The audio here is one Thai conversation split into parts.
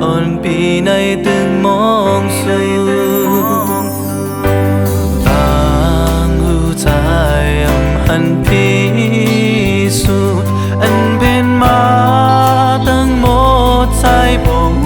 ôn pi này từng mong su tang hu tai âm hẳn pi su anh bên má từng một trái bông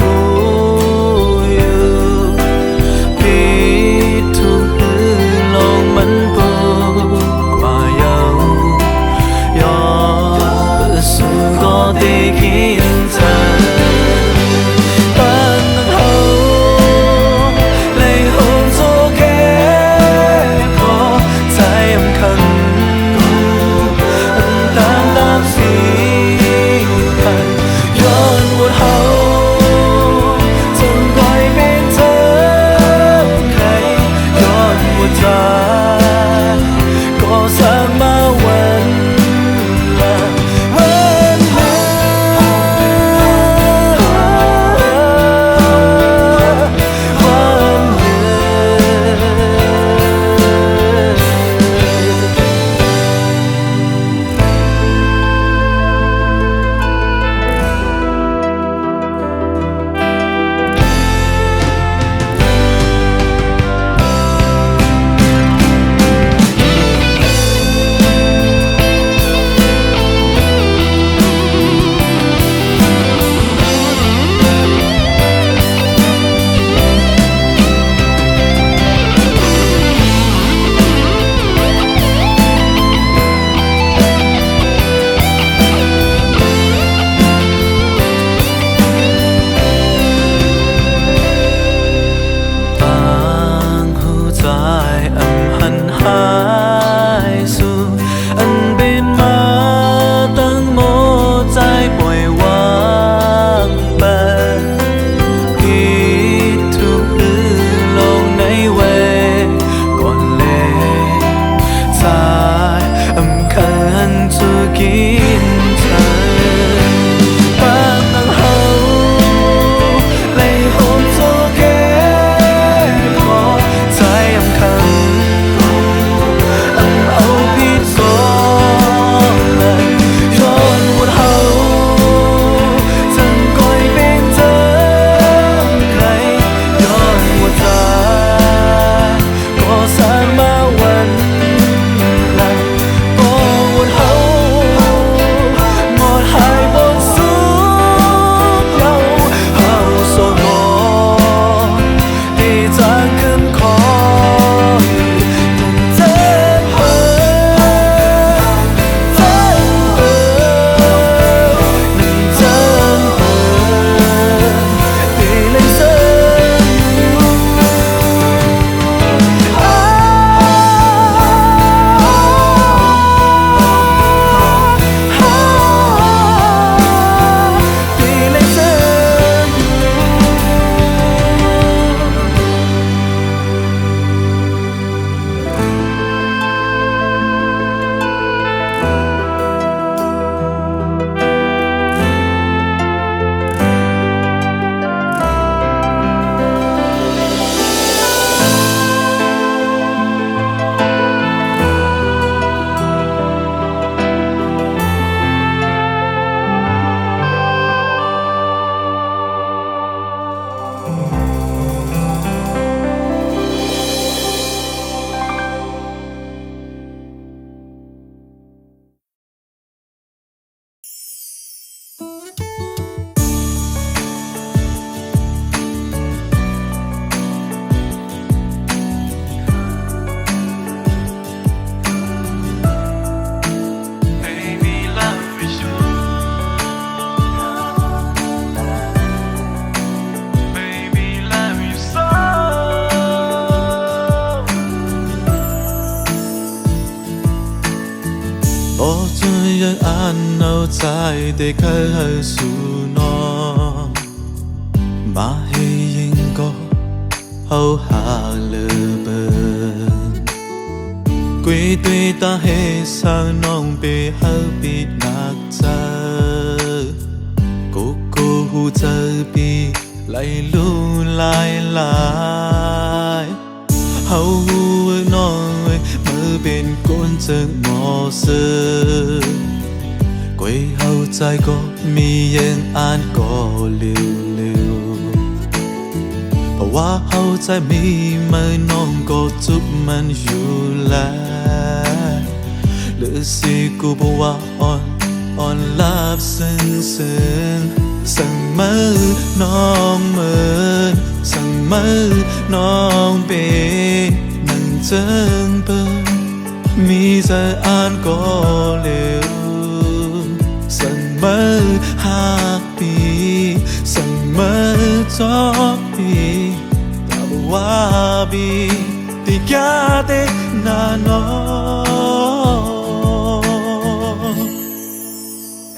an nâu trái để khơi hơi su nó mà hay yên có hầu hạ lờ bờ quê tuy ta hay sang nông bề hao bị nát giờ cô hu giờ bị lại lu lại hầu hu nói mơ bên con chân mò sơ quê hầu trái có มียังอ่านก็เร็วเพราะว่าเขาใจมีมือน้องก็จุบมันอยู่แล้วหรือสิกูบอกว่าอ่อนลับซึ้งสั่งมือน้องเหมือนสั่งมือน้องเป็นนั่งเจิงเปิดมีใจอ่านก็เร็วสั่งมือหักปีสั่งมือจอบปีตาบว่าบีติกาเตนาโน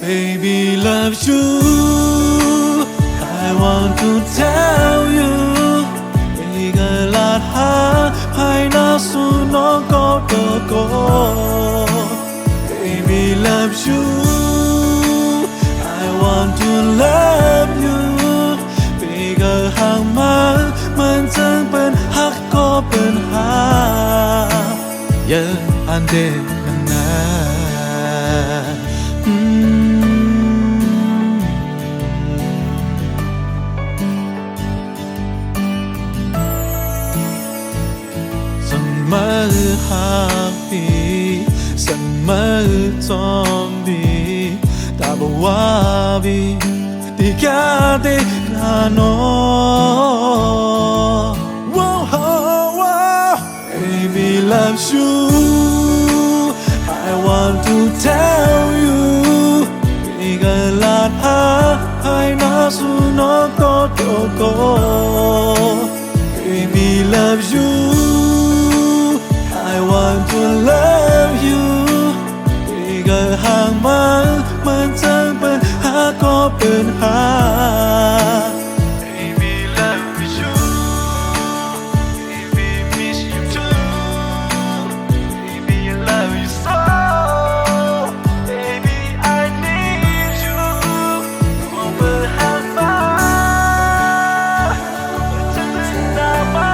Baby, love you. I want to tell you. Baby, lát ha, hai na su no go. Baby, love you. I want to love you. Baby, hang man chẳng bên hắc có bên ha. Yeah, anh đến na. Mơ happy San mơ zombie Ta bo wabi Di ka de la no Baby loves you I want to tell you Biga la ha Hai na su no go Baby loves you I want to love you ที่ก็ห่างมันจังเป็นหาก็เป็นหา Baby love you Baby miss you too Baby love you so Baby I need you ก็เป็นหาฟ้าจังเป็นหน้าบ้า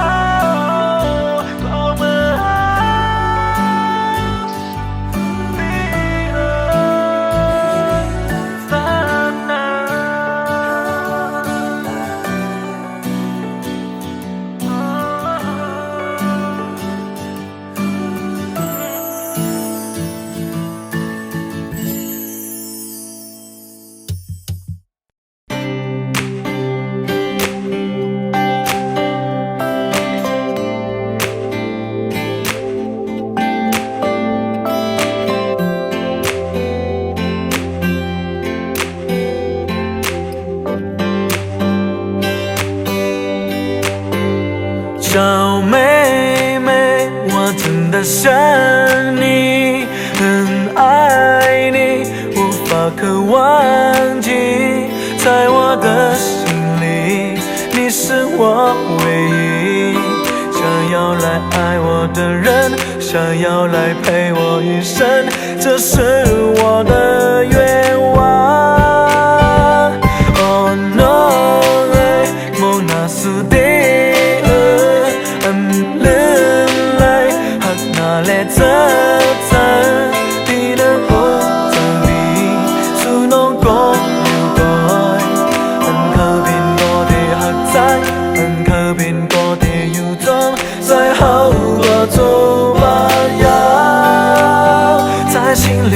小妹妹，我真的想你，很爱你，无法可忘记。在我的心里，你是我唯一。想要来爱我的人，想要来陪我一生，这是我的愿望。Oh no， 梦那苏的。来真你能好在你苏弄过了改很可变过的黑仔很可变过的忧伤最后我做吧要在心里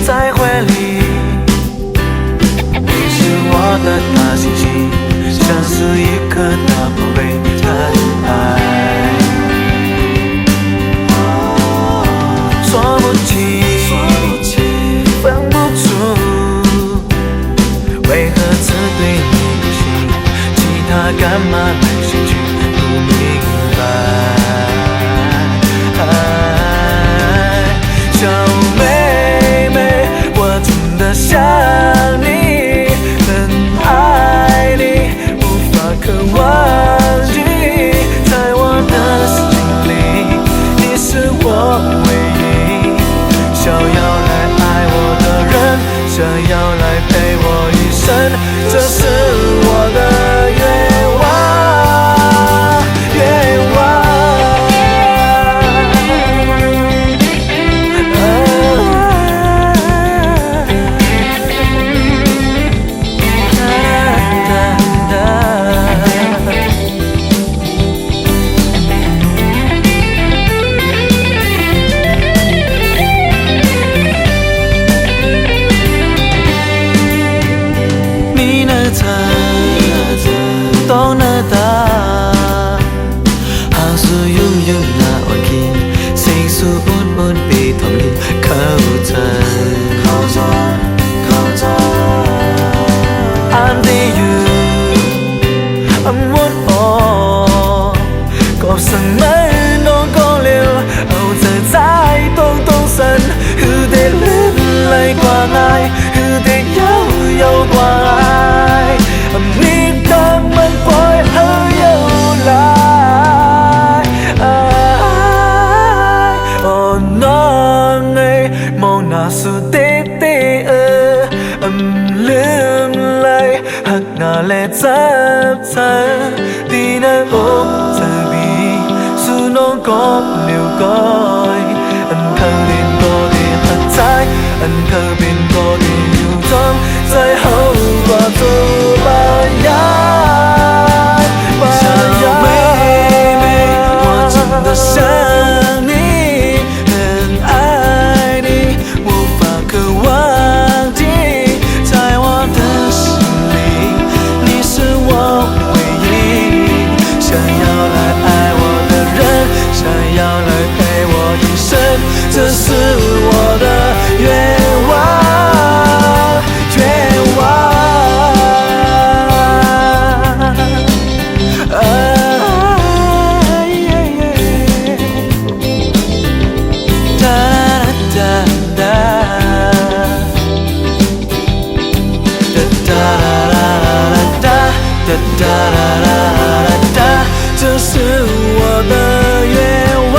在回里你是我的大星星像是一颗大宝贝太爱说不清，分不出，为何只对你有心，其他干嘛没兴趣？不明白。小妹妹，我真的想你，很爱你，无法可忘记。在我的心里，你是我唯一。想要来爱我的人，想要来陪我一生，这是我的愿望，愿望。ngà lệ chấp chân đi nơi ôm giờ bị dù nó có liều coi anh thơ bên có thể thật trái anh thơ bên có thể nhiều trong dài hậu và tôi ba nhá这是我的愿望，愿望。这是我的愿望。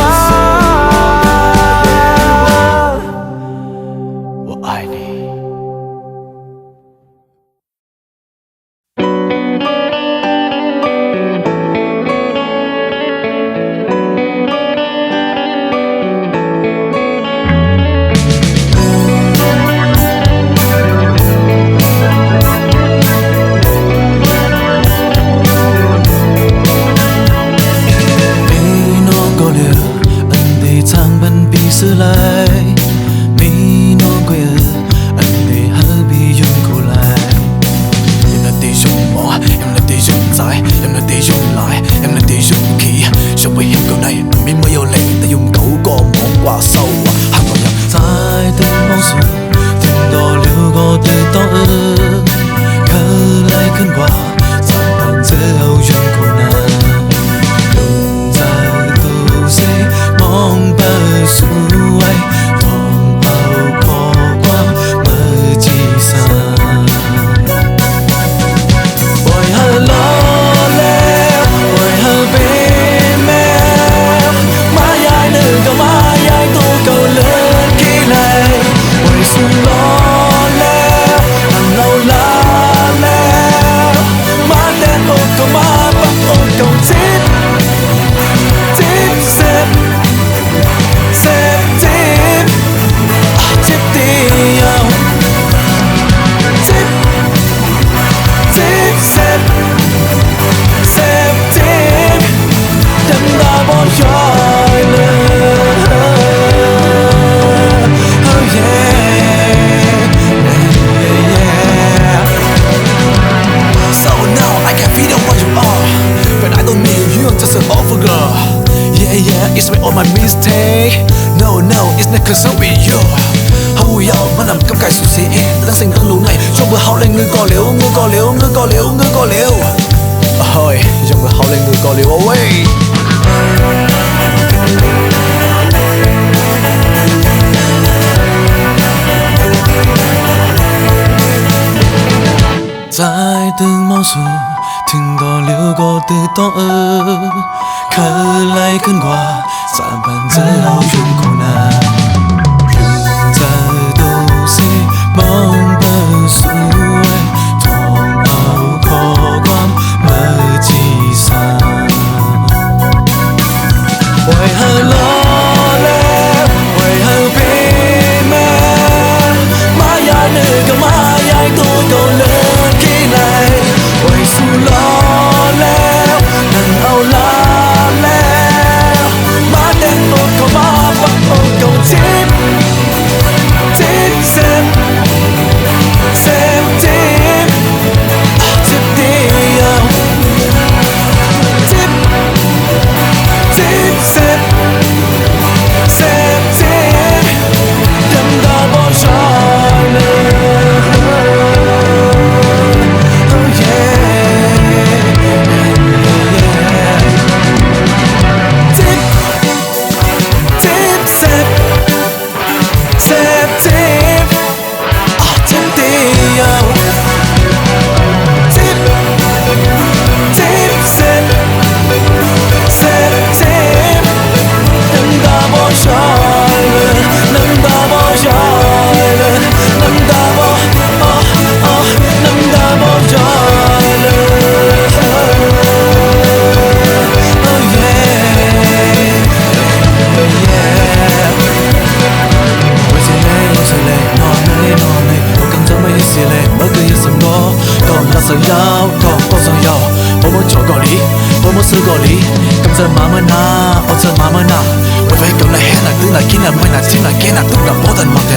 It's my all my mistake. No, it's not cause I'm with you. Hầu yo, mà nằm cắm cài sụp xế. Đang sinh đang lũ này. Trong bữa hao lên người có liễu, người có liễu, người có liễu, người có liễu. Ôi, trong bữa hao lên người có liễu away.在từng màu dù từng có liễu có từ to khơi lại cơn qua giảm bàn giờ hao dùng cô nàng dùng giờ đâu sẽ mong bờ suối thong ao khó quan mơ chỉ xa hoài hờ lo lẽ hoài hờ bên mẹ má ya nơi cả má ya tôi cầu lớn khi này hoài su lo lẽ nằm ao la má đen ôm có má bắt ôm cầu chip 要到我想要，我们做个理，我们是个理，跟着妈妈拿，我着妈妈拿，为非狗来黑来丢来给来买来听来给来都来我的忙点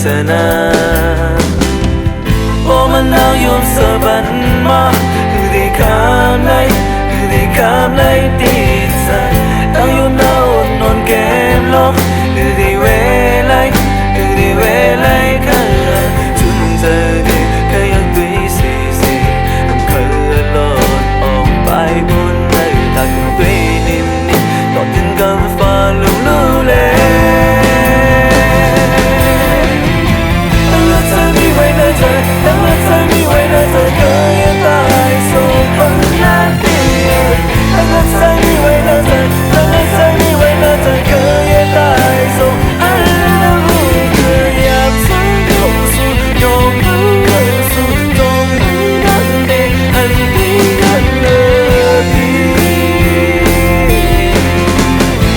เธอนะ我们能用色斑马คือได้ข้ามในคือได้ข้ามในตีใจตั้งอยู่หน้าอดนอนเกมลอกคือได้เวไลคือได้เวไลข้าจุนเธอได้แค่ยังตุยสีสีเคยหลดออกไปบนในตาของตุยนิ่มนิ่มต่อถึงกำฟ้าลุ่มลู่เล่当我在你为了这个也带走很难的当我在你为了这当我在你为了这个也带走爱的路可也曾有数永不认输总不能的很平安的地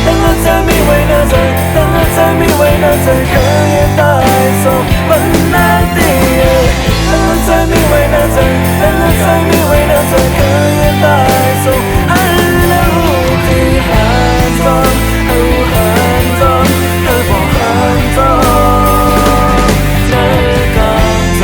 当我在你为了这当我在你为了这个也带走很难的在你为了这，当我在你为了这个也带走爱的路可以很长，很长，很不很长，这刚在。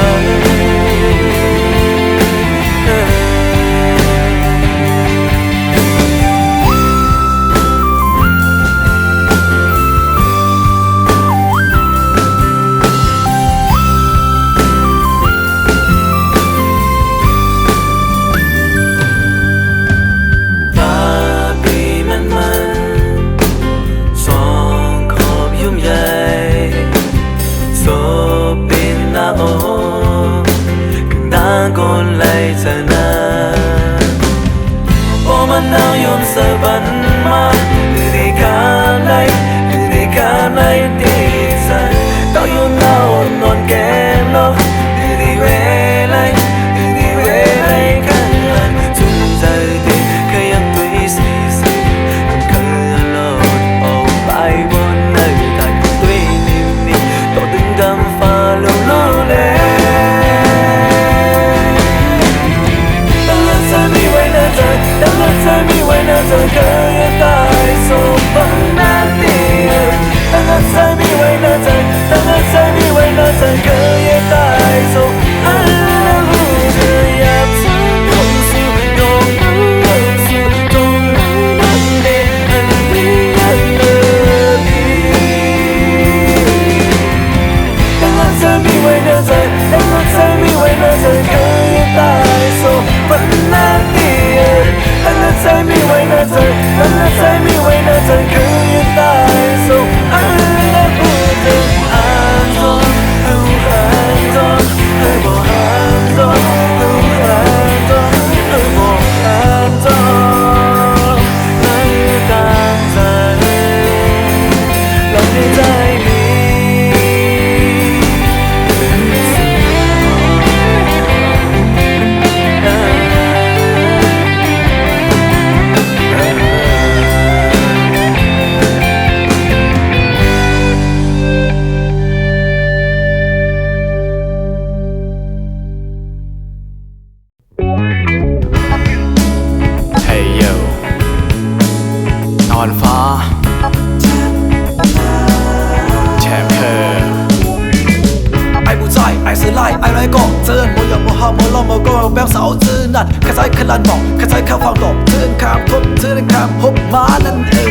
开在克兰网，开在靠放蕩，只看通，只看hụt máนั่นเอง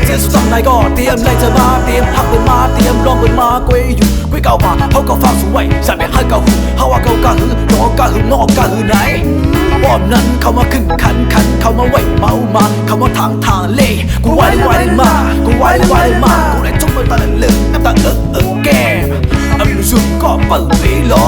เจสุดสังในก็เตรียมในเธอมาเตรียมหักเป็นมาเตรียมลองเป็นมากุยอยู่กุยเก่ามาเขาก็ฟังสวยใส่เป็นให้เก่าหูเขาว่าเก่ากะหือหนอกะหือนอกกะหือไหนวอมนั้นเขามาขึ้นขันเขามาไว้เมามาเขามาทางเล่กูไว้เลยมากูไว้เลยมากูเลยจุ่มมันตาเหลืองน้ำตาแก้มรู้สึกก็เปิดไปหรอ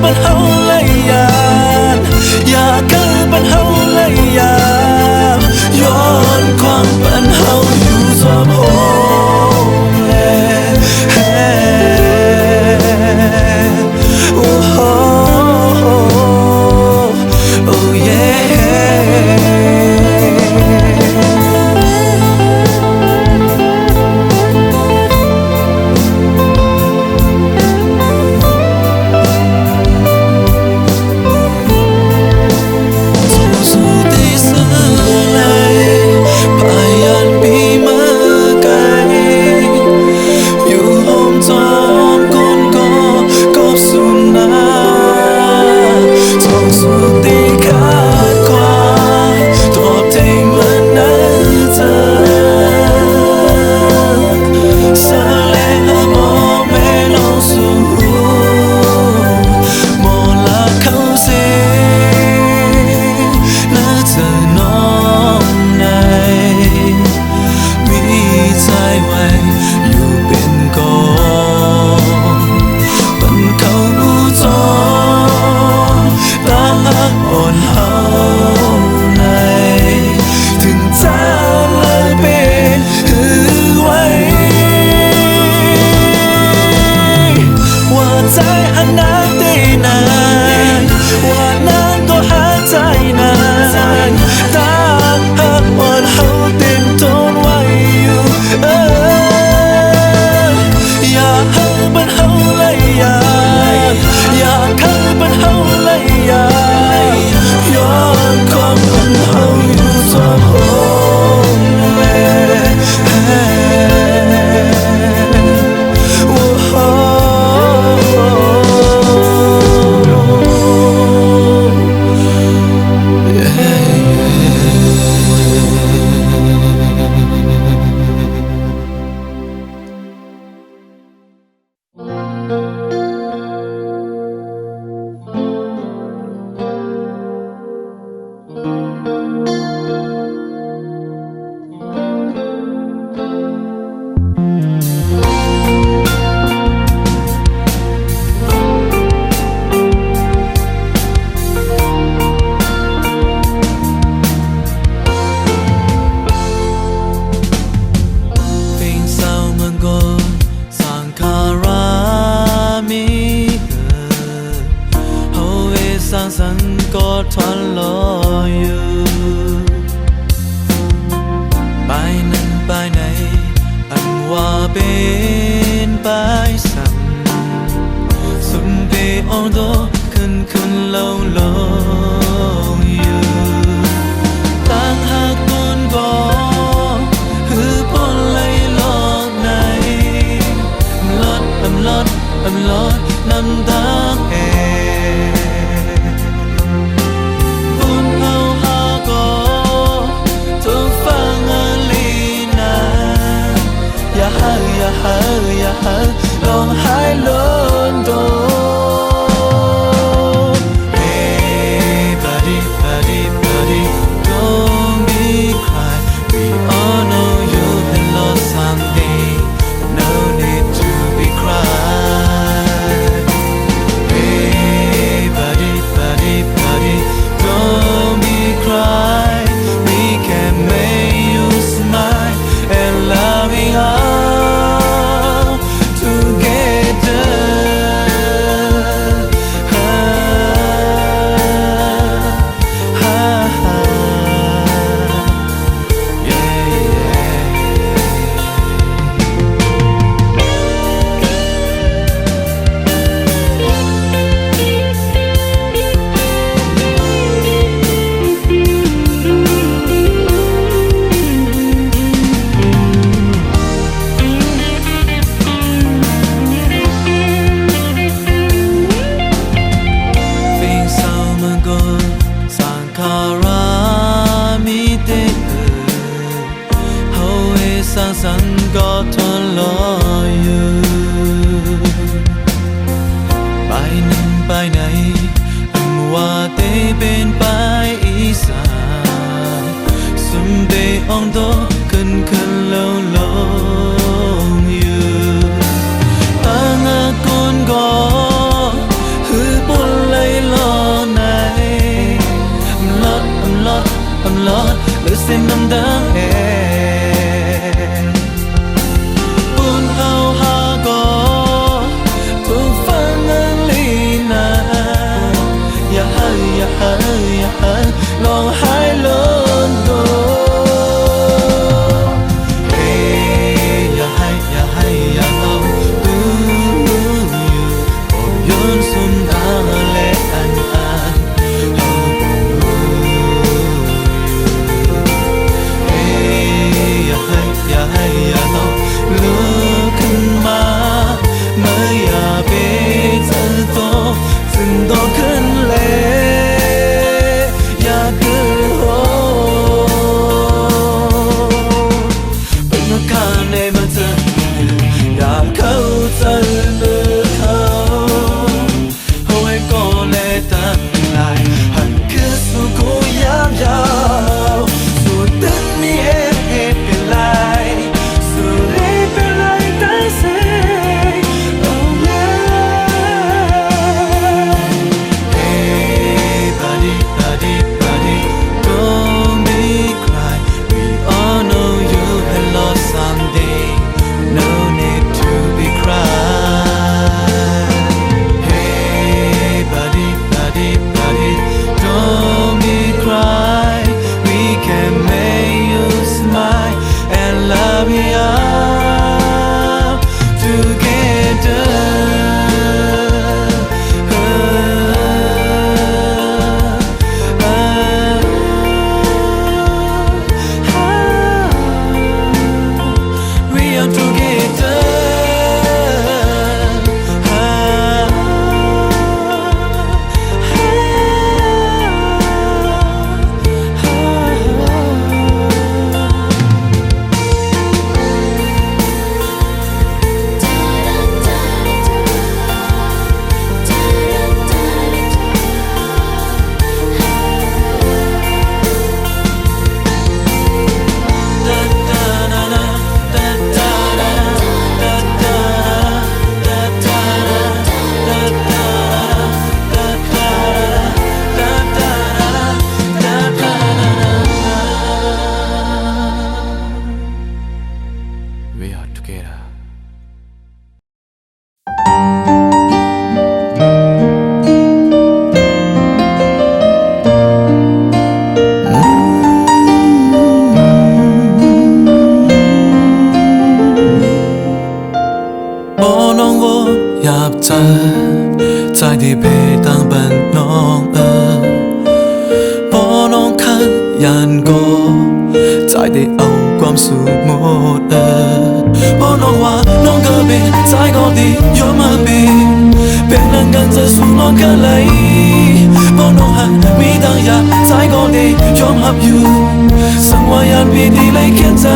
เป็นเฮาเลยอยากคือเป็นเฮาเลยย้อนความเป็นเฮาอยู่สมโหโอ้โหโอ้เย่ทวนลอยอยู่ไปนั้นไปไหนอันว่าเป็นไปซ้ำสุดเปอองโตขึ้นลงอยู่ต่างหากบนบ่อหือปนเลยหลอกในลดน้ำตาเออย่าหาลองหายล้นโด Hey buddy don't be cry we all know you've been lost someday no need to be cry Hey buddy don't be cry we can make you smile and love me up together ในมันจะอยากเข้าใจมือเขาเอาไว้ก็เลยตั้งหลายหันคือสู่กูยาวสู่ตึกมีเหตุเป็นไรสู่เหตุเป็นไรได้เสีย Oh yeah Hey buddy buddy buddy don't be cry we all know you had lost something no need to be cry Hey buddy buddy buddy don't be cry we can make you smile and love you up together We are together We are together โอ้น้องโอ้อยากเจอใจที่เพต่างบันน้องโอ้น้องขันยันโกใจที่เอาความสุขหมดโอ้น้องว่าน้องก็เป็นใจก็ดียอมมาเป็นนั่งกันจะสู้น้องกันเลยโอ้น้องหันมีตั้งอยากใจก็ดียอมหับอยู่สังวายันพี่ดีเลยเขียนใจ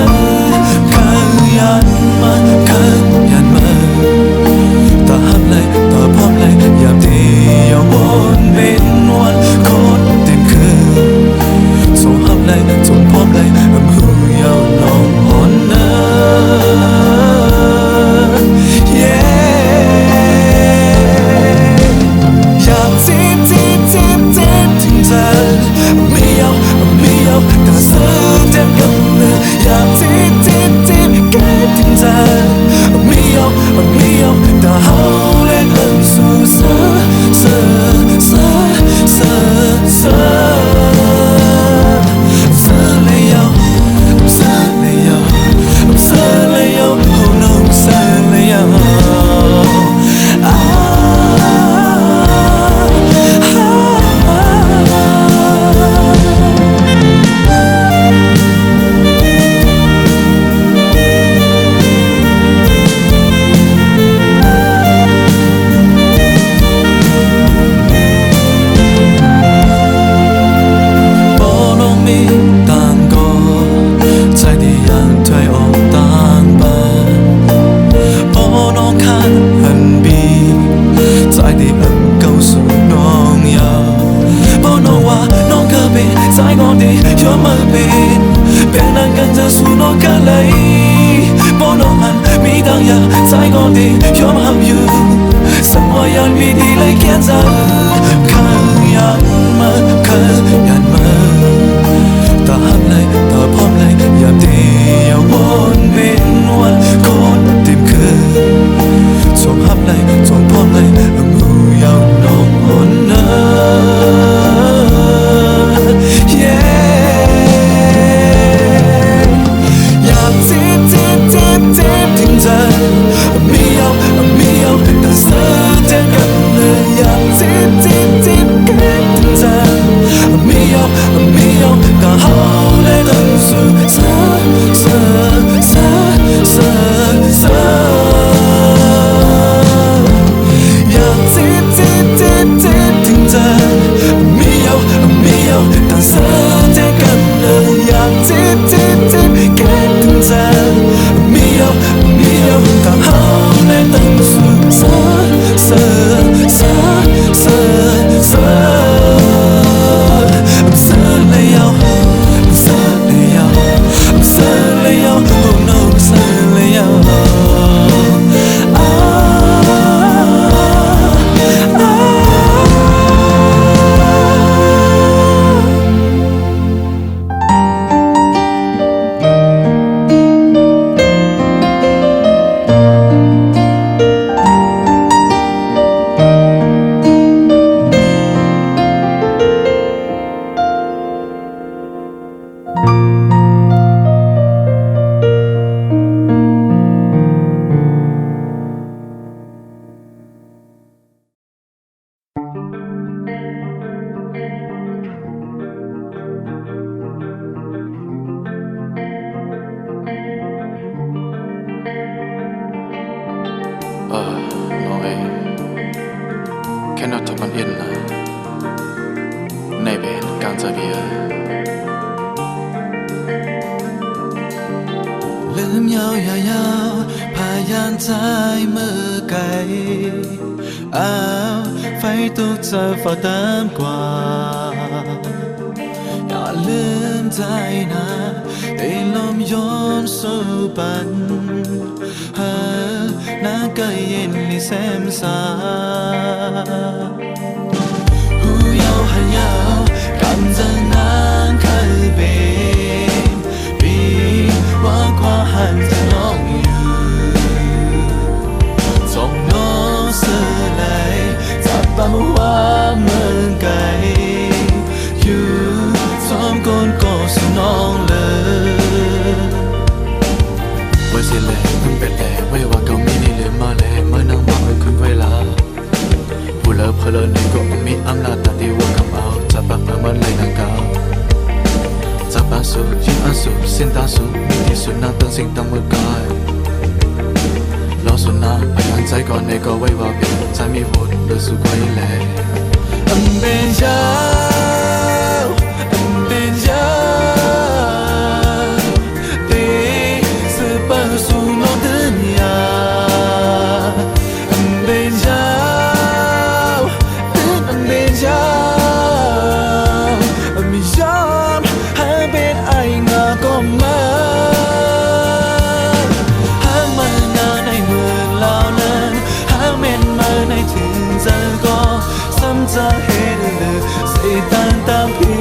ขันยันมาขันยันมาตาหับเลยตาพร้อมเลยอยากดีอยากวนเป็นวันคนเต็มคืนส่งหับเลยส่งพร้อมเลยมือยาวน้องอ่อนเนอ อยากจีบถึงเธอไม่เอาแต่ซื้อเต็มกันเลยอยากจีบแค่ถึงเธอไม่เอาแต่เอาเล่นเล่นสู่เสือเลยเอาoh no เสือเลยเอาเป็นนั่งกันจะสู้น้องกันเลยบอกน้องหันมีตั้งอยากใจก็ดียอมหับอยู่สังวายันพี่ดีเลยเขียนใจขันยันมาตาหับเลยตาพร้อมเลยอยากดีอยากวนเป็นวันคนเต็มคืนส่งหับเลยส่งพร้อมเลยมือยาวน้องอ่อนเนอถึงเธอไม่เอาแต่ซื้อเต็มกันเลยอยากจี nói khi nào thằng con yên là này bên càng giờ biaลืมยาวยาวพยานใจเมื่อไกลไฟตุกจะฝ่าเติมกว่าอย่าลืมใจนะได้ลมย้อนสู่ปันน้าก็เย็นลิเซมซาหูยาวหันยาวกำจังนางเคยเป็นปีว่าความหันจะน้องอยู่จงน้องเสื่อไหลจับปั๊มว่าเมืองไกลอยู่ซ้อมก้นก็สู่น้องเลยไว้เสียเลยมันเป็นแหล่ไว้ว่าเขามีนี่เลยมาเลยเมื่อนั่งมองไปคืนเวลาผู้เลิกเพลินนี่ก็มีอำนาจแต่ที่ว่ากับเอาจะปักเมื่อไรนั่งเก่าจะปักสู่ยิ้มอันสู่เส้นตาสู่มีที่สุดนั่งตั้งสิ่งตั้งมือกายรอสุดน้ำพยานใจก่อนในก็ไว้ว่าเป็นใจมีโหดโดยสู่ไว้แหล่อันเป็นยาวอันเป็นยาวตีสืบไปสู่โลกดุนยาอันเป็นยาวอันเป็นยาวไม่ยอมให้เป็นไอ้งาก็มาหามานาในเมืองเหล่านั้นหาเม่นมาในถึงใจก็ซ้ำจะเห็นเลยสิตานตามพี่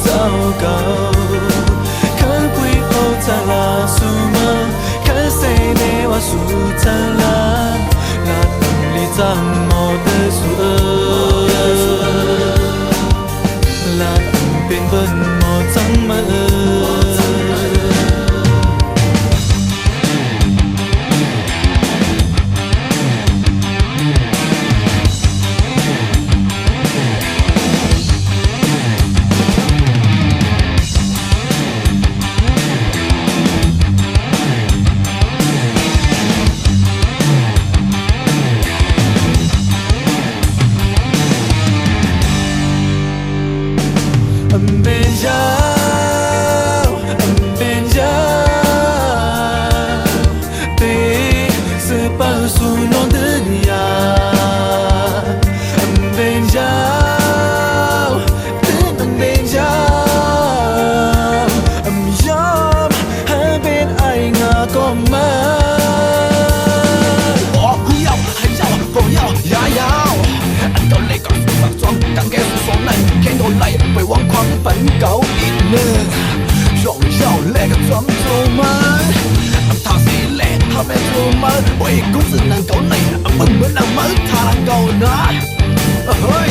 เจ้าเก่าข้าคุยโอจะลาสู่มาข้าเสนว่าสู่จะลาลาตั้งลิจังโมเตสู่ลาตั้งเป็นบนโมจังมาอันเป็นยาวอันเป็นยาวตีสืบไปสู่โลกดุนยาอันเป็นยาวอันเป็นยาวไม่ยอมให้เป็นไอ้งาก็มาบอกผู้ยาวให้ยาวก็ยาวยาวอันก็เลยก็สักสองตั้งแค่สองในแค่โดนไล่ไปวางความฝันเก่าอีกหนึ่งช่องยาวแลกกับความโทรมาน้ำตาสีแหลกทำให้โทรมาไว้กูสึกนางเก่าในมึงเหมือนนางมือทางเก่านะเฮ้ย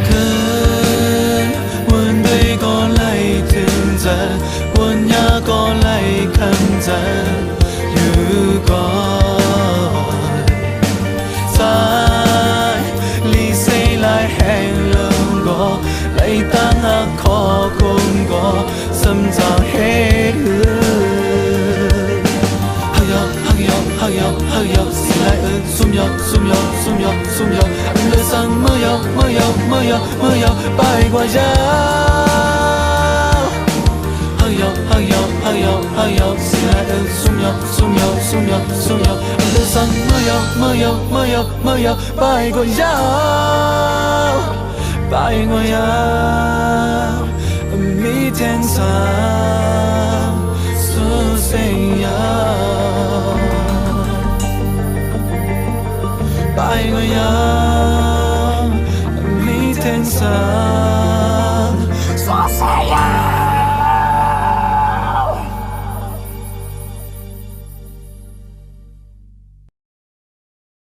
คืนวันใดก็ไล่ถึงเธอวันยาก็ไล่คำเธออยู่ก่อนสายลีเซไล่แห่งลงก็ไล่ตั้งหักคอคงก็ซ้ำจะเห็นฮักยอกฮักยอกฮักยอกฮักยอกสิไล่ซุ่มยอกซุ่มยอกซุ่มยอกซุ่มยอกเลือดสั่งเมื่อยอกเมื่อยอกเมื่อยอกเมื่อยอกไปกว่ายาวฮักยอกฮักยอกฮักยอกฮักยอกสิไล่ซุ่มยอกซุ่มยอกซุ่มยอกซุ่มยอกเลือดสั่งเมื่อยอกเมื่อยอกเมื่อยอกเมื่อยอกไปกว่ายาวไปกว่ายาวมีแทงสาย